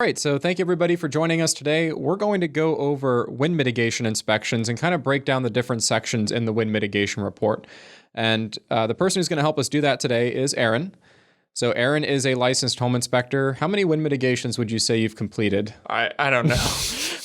All right, so thank you everybody for joining us today. We're going to go over wind mitigation inspections and kind of break down the different sections in the wind mitigation report. And the person who's going to help us do that today is Aaron. So Aaron is a licensed home inspector. How many wind mitigations would you say you've completed? I don't know.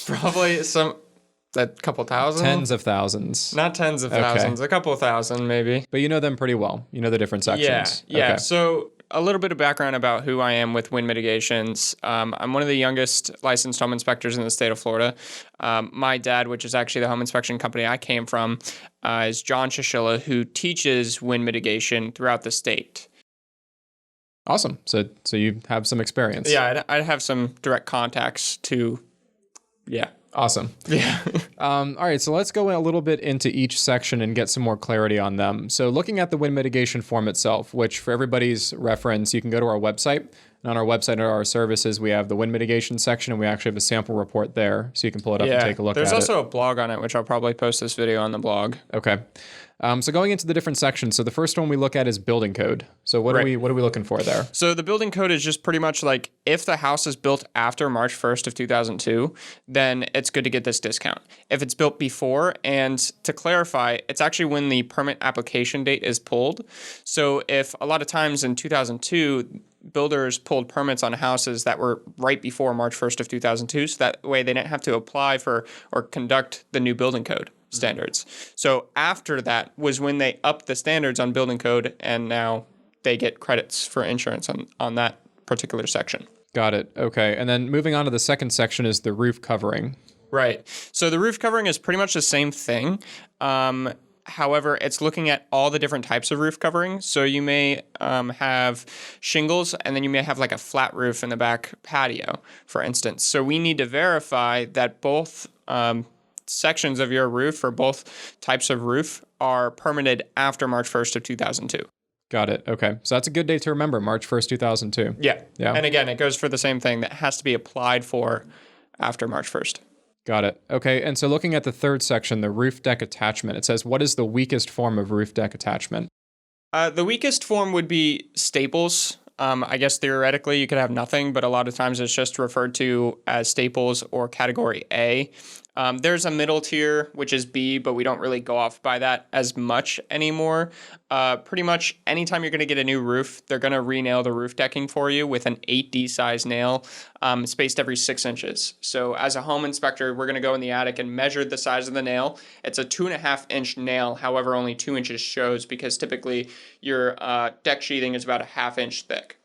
Probably a couple thousand? Tens of thousands. Not tens of thousands, a couple thousand maybe. But you know them pretty well. You know the different sections. Yeah. Okay. So a little bit of background about who I am with wind mitigations. I'm one of the youngest licensed home inspectors in the state of Florida. My dad, which is actually the home inspection company I came from, is John Shishilla, who teaches wind mitigation throughout the state. Awesome. So you have some experience. Yeah, I'd have some direct contacts to, yeah. Awesome. Yeah. All right, so let's go a little bit into each section and get some more clarity on them. So looking at the wind mitigation form itself, which for everybody's reference, you can go to our website. And on our website under our services, we have the wind mitigation section, and we actually have a sample report there, so you can pull it up and take a look at it. There's also a blog on it, which I'll probably post this video on the blog. Okay. So going into the different sections, so the first one we look at is building code. So what are we looking for there? So the building code is just pretty much like if the house is built after March 1st of 2002, then it's good to get this discount. If it's built before, and to clarify, it's actually when the permit application date is pulled. So if a lot of times in 2002, builders pulled permits on houses that were right before March 1st of 2002, so that way they didn't have to apply for or conduct the new building code standards. So after that was when they upped the standards on building code, and now they get credits for insurance on that particular section. Got it. Okay. And then moving on to the second section is the roof covering. Right. So the roof covering is pretty much the same thing. However, it's looking at all the different types of roof covering. So you may have shingles, and then you may have like a flat roof in the back patio, for instance. So we need to verify that both sections of your roof, or both types of roof, are permitted after March 1st of 2002. Got it. Okay. So that's a good date to remember, March 1st, 2002. Yeah. And again, it goes for the same thing that has to be applied for after March 1st. Got it. Okay. And so looking at the third section, the roof deck attachment, it says, what is the weakest form of roof deck attachment? The weakest form would be staples. I guess theoretically you could have nothing, but a lot of times it's just referred to as staples or category A. There's a middle tier, which is B, but we don't really go off by that as much anymore. Pretty much anytime you're going to get a new roof, they're going to re-nail the roof decking for you with an 8D size nail, spaced every 6 inches. So as a home inspector, we're going to go in the attic and measure the size of the nail. It's a 2.5-inch nail. However, only 2 inches shows, because typically your deck sheathing is about a 1/2 inch thick.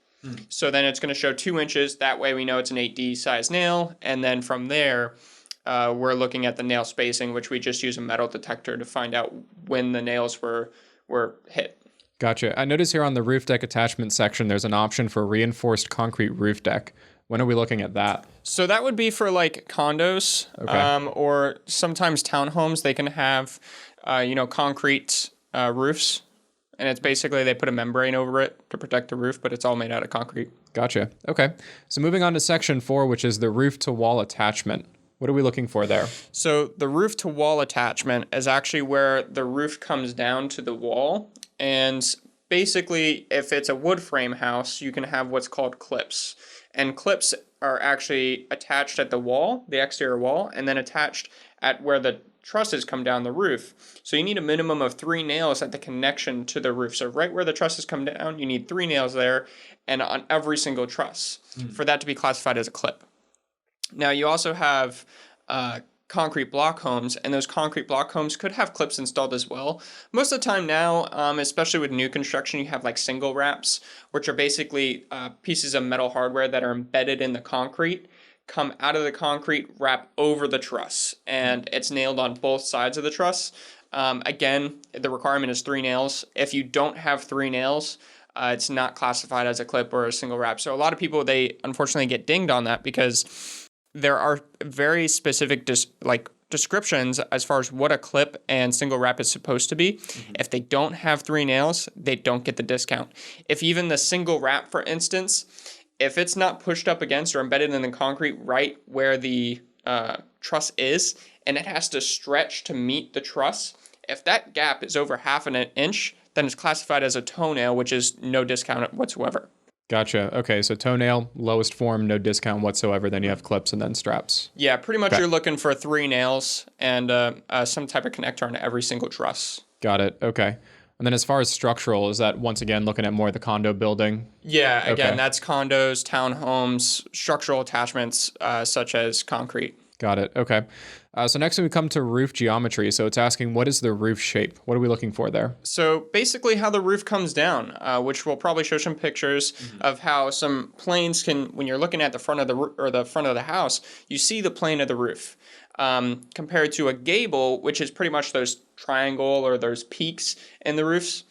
So then it's going to show 2 inches. That way we know it's an 8D size nail. And then from there, we're looking at the nail spacing, which we just use a metal detector to find out when the nails were hit. Gotcha. I notice here on the roof deck attachment section, there's an option for reinforced concrete roof deck. When are we looking at that? So that would be for like condos, or sometimes townhomes. They can have, concrete roofs. And it's basically they put a membrane over it to protect the roof, but it's all made out of concrete. Gotcha. Okay. So moving on to section 4, which is the roof to wall attachment. What are we looking for there? So the roof to wall attachment is actually where the roof comes down to the wall. And basically, if it's a wood frame house, you can have what's called clips. And clips are actually attached at the wall, the exterior wall, and then attached at where the trusses come down the roof. So you need a minimum of 3 nails at the connection to the roof. So right where the trusses come down, you need 3 nails there, and on every single truss for that to be classified as a clip. Now you also have concrete block homes, and those concrete block homes could have clips installed as well. Most of the time now, especially with new construction, you have like single wraps, which are basically pieces of metal hardware that are embedded in the concrete, come out of the concrete, wrap over the truss, and it's nailed on both sides of the truss. Again, the requirement is 3 nails. If you don't have 3 nails, it's not classified as a clip or a single wrap. So a lot of people, they unfortunately get dinged on that, because there are very specific descriptions as far as what a clip and single wrap is supposed to be. Mm-hmm. If they don't have 3 nails, they don't get the discount. If even the single wrap, for instance, if it's not pushed up against or embedded in the concrete right where the truss is, and it has to stretch to meet the truss, if that gap is over 1/2 inch, then it's classified as a toenail, which is no discount whatsoever. Gotcha. Okay, so toenail, lowest form, no discount whatsoever. Then you have clips and then straps. Yeah, pretty much Okay. you're looking for 3 nails and some type of connector on every single truss. Got it. Okay. And then as far as structural, is that once again looking at more the condo building? Yeah, again, Okay. that's condos, townhomes, structural attachments such as concrete. Got it. Okay. So next we come to roof geometry. So it's asking, what is the roof shape? What are we looking for there? So basically how the roof comes down, which we'll probably show some pictures of how some planes can, when you're looking at the front of the front of the house, you see the plane of the roof. Compared to a gable, which is pretty much those triangle or those peaks in the roofs.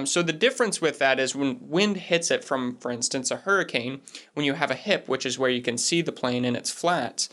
So the difference with that is when wind hits it from, for instance, a hurricane, when you have a hip, which is where you can see the plane and it's flat,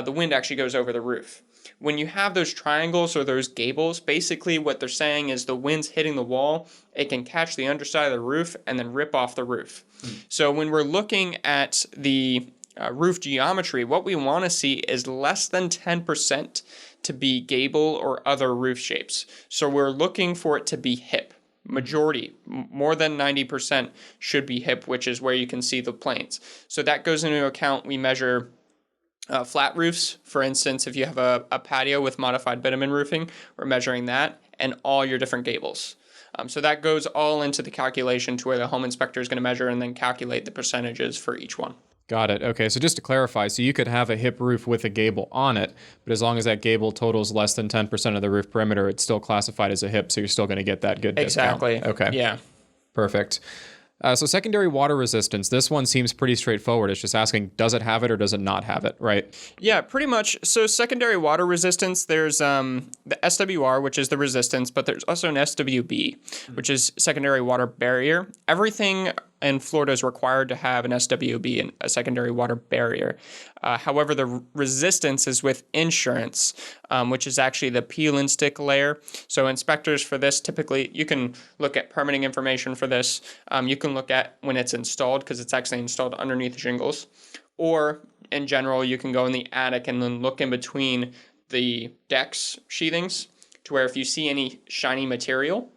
the wind actually goes over the roof. When you have those triangles or those gables, basically what they're saying is the wind's hitting the wall, it can catch the underside of the roof and then rip off the roof. So when we're looking at the roof geometry, what we want to see is less than 10% to be gable or other roof shapes. So we're looking for it to be hip. Majority, more than 90% should be hip, which is where you can see the planes. So that goes into account. We measure flat roofs. For instance, if you have a patio with modified bitumen roofing, we're measuring that and all your different gables. So that goes all into the calculation to where the home inspector is going to measure and then calculate the percentages for each one. Got it. Okay, so just to clarify, so you could have a hip roof with a gable on it, but as long as that gable totals less than 10% of the roof perimeter, it's still classified as a hip, so you're still going to get that good discount. Exactly. Okay. Yeah. Perfect. So secondary water resistance, this one seems pretty straightforward. It's just asking, does it have it or does it not have it, right? Yeah, pretty much. So secondary water resistance, there's the SWR, which is the resistance, but there's also an SWB, which is secondary water barrier. Everything in Florida is required to have an SWB, and a secondary water barrier. However, the resistance is with insurance, which is actually the peel and stick layer. So inspectors for this, typically, you can look at permitting information for this. You can look at when it's installed, because it's actually installed underneath the shingles. Or in general, you can go in the attic and then look in between the decks sheathings to where if you see any shiny material.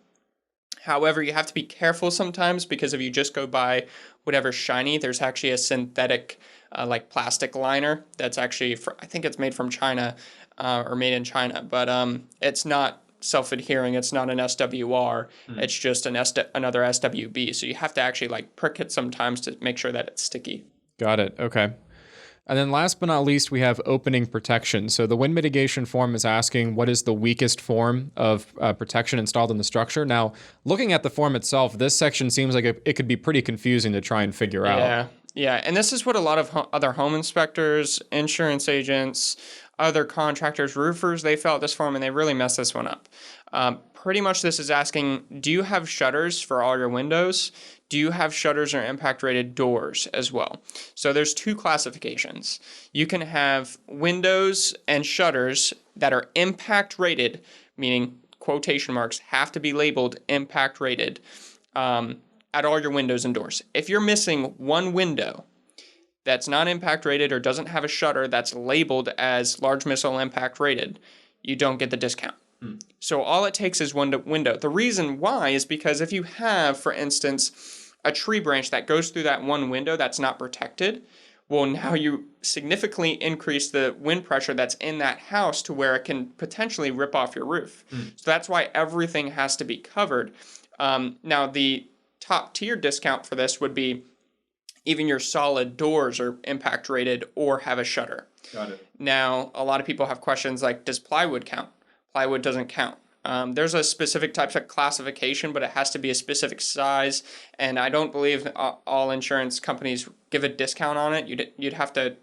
However, you have to be careful sometimes, because if you just go by whatever's shiny, there's actually a synthetic like plastic liner that's actually, I think it's made from China or made in China, but it's not self-adhering. It's not an SWR. It's just another SWB. So you have to actually like prick it sometimes to make sure that it's sticky. Got it. Okay. And then last but not least, we have opening protection. So the wind mitigation form is asking what is the weakest form of protection installed in the structure. Now, looking at the form itself, this section seems like it could be pretty confusing to try and figure out. Yeah. And this is what a lot of other home inspectors, insurance agents, other contractors, roofers, they fill out this form and they really mess this one up. Pretty much this is asking, do you have shutters for all your windows? Do you have shutters or impact rated doors as well? So there's two classifications. You can have windows and shutters that are impact rated, meaning quotation marks have to be labeled impact rated at all your windows and doors. If you're missing one window that's not impact rated or doesn't have a shutter that's labeled as large missile impact rated, you don't get the discount. So all it takes is one window. The reason why is because if you have, for instance, a tree branch that goes through that one window that's not protected, well, now you significantly increase the wind pressure that's in that house to where it can potentially rip off your roof. So that's why everything has to be covered. Now, the top tier discount for this would be even your solid doors are impact rated or have a shutter. Got it. Now, a lot of people have questions like, does plywood count? Plywood doesn't count. There's a specific type of classification, but it has to be a specific size. And I don't believe all insurance companies give a discount on it. You'd have to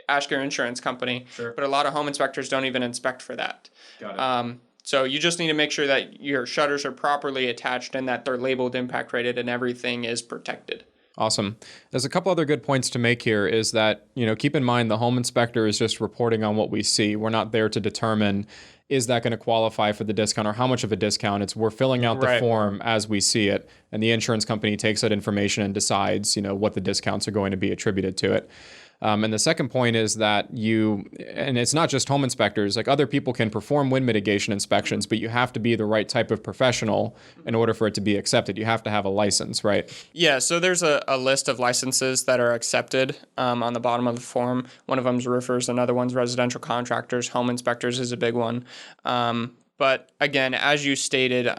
ask your insurance company. Sure. But a lot of home inspectors don't even inspect for that. Got it. So you just need to make sure that your shutters are properly attached and that they're labeled impact rated and everything is protected. Awesome. There's a couple other good points to make here is that, keep in mind the home inspector is just reporting on what we see. We're not there to determine is that going to qualify for the discount or how much of a discount. We're filling out the form as we see it, and the insurance company takes that information and decides, what the discounts are going to be attributed to it. And the second point is that and it's not just home inspectors, like other people can perform wind mitigation inspections, but you have to be the right type of professional in order for it to be accepted. You have to have a license, right? Yeah, so there's a list of licenses that are accepted on the bottom of the form. One of them's roofers, another one's residential contractors, home inspectors is a big one. But again, as you stated,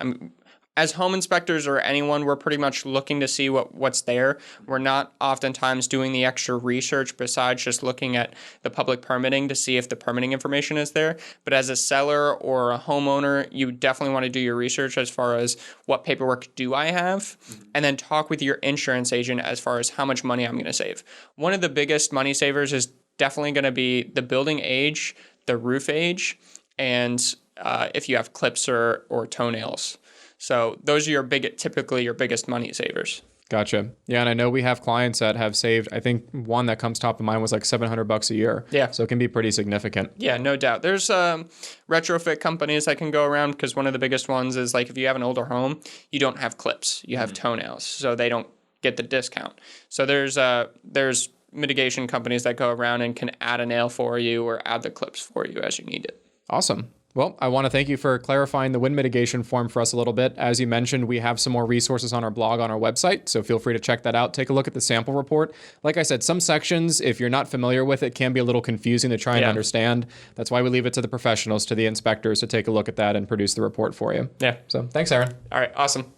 as home inspectors or anyone, we're pretty much looking to see what's there. We're not oftentimes doing the extra research besides just looking at the public permitting to see if the permitting information is there. But as a seller or a homeowner, you definitely want to do your research as far as what paperwork do I have, and then talk with your insurance agent as far as how much money I'm going to save. One of the biggest money savers is definitely going to be the building age, the roof age, and if you have clips or toenails. So those are typically your biggest money savers. Gotcha. Yeah, and I know we have clients that have saved, I think one that comes top of mind was like $700 a year. Yeah. So it can be pretty significant. Yeah, no doubt. There's retrofit companies that can go around, because one of the biggest ones is like if you have an older home, you don't have clips, you have toenails, so they don't get the discount. So there's mitigation companies that go around and can add a nail for you or add the clips for you as you need it. Awesome. Well, I want to thank you for clarifying the wind mitigation form for us a little bit. As you mentioned, we have some more resources on our blog on our website, so feel free to check that out. Take a look at the sample report. Like I said, some sections, if you're not familiar with it, can be a little confusing to try and understand. That's why we leave it to the professionals, to the inspectors, to take a look at that and produce the report for you. Yeah. So thanks, Aaron. All right, awesome.